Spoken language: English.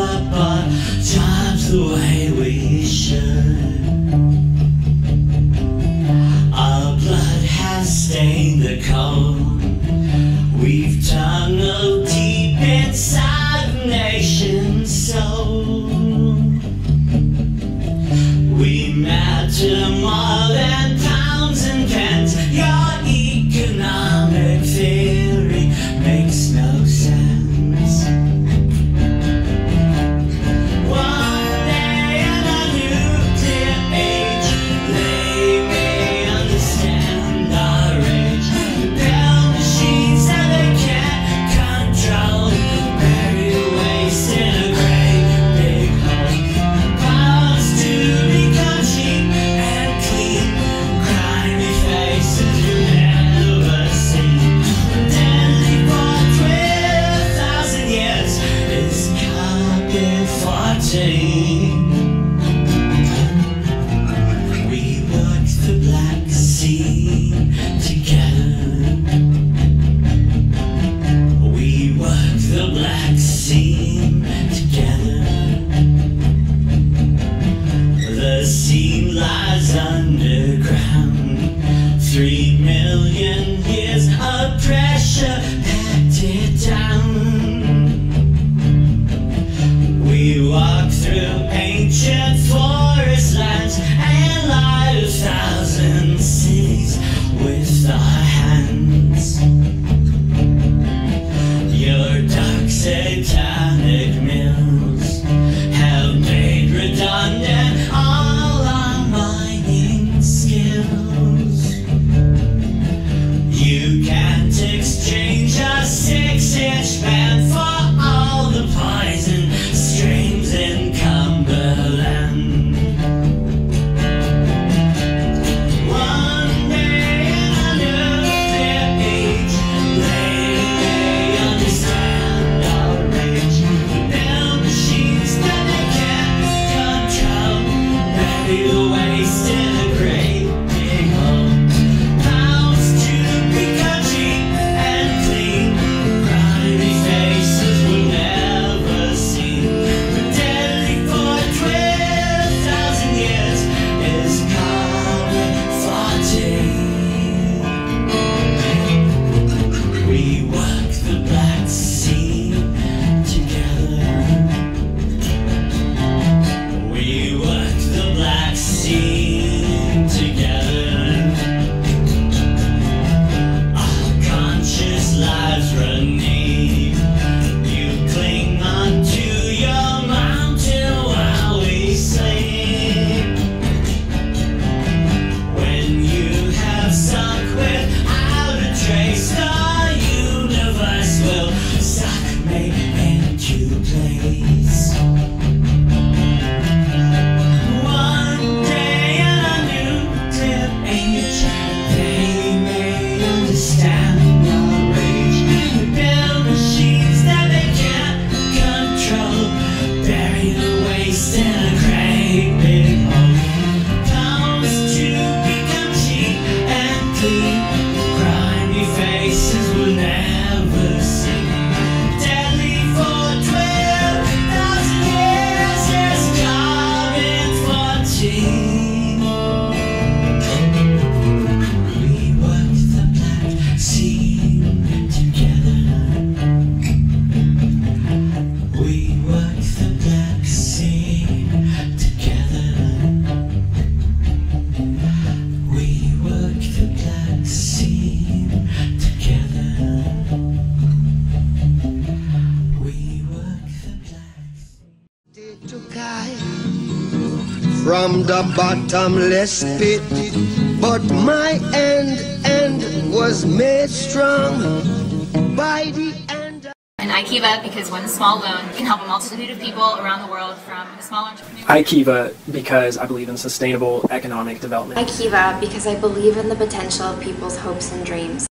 up our jobs the way we should. Our blood has stained the cold. We've tunneled deep inside the nation's soul. We matter more than pounds and pence. Your economic theory makes no sense. One day in a nuclear age, they may understand our rage. Build machines that they can't control, bury waste in a great big hole. Powers to become cheap and clean, grimy faces you never seen. Deadly for 12,000 years is carbon-14. We worked the Black Sea together. We worked the Black Sea together. The sea lies underground. 3 million years of pressure packed it down. We walk through ancient forest lands and light 1,000 cities with our hands. Your dark satanic mills have made redundant all our mining skills. You can't exchange a 6-inch band for all the poison streams in Cumberland. One day in a nuclear age, they may understand our rage. Build machines that they can't control, bury the waste in a great big hole. Pounds to become cheap and clean, grimy faces we'll never see. But deadly for 12,000 years is carbon-14. We work the Black Sea together. We work the Black Sea together. Our conscious lives run deep. You cling on to your mountain while we sleep. When you have sunk without a trace, the universe will suck me into place. One day in a nuclear age, they may understand our rage. We build machines that they can't control, bury the waste in a great big hole. Pounds to become cheap and clean, grimy faces we'll never see. Deadly for 12,000 years is carbon-14. We worked the Black Sea together. We worked the Black Sea together. We worked the Black Sea together. We worked the Black Sea. To guide from the bottomless pit, but my end was made strong by the end. And IKIVA because one small loan can help a multitude of people around the world, from a small entrepreneur. IKIVA because I believe in sustainable economic development. IKIVA because I believe in the potential of people's hopes and dreams.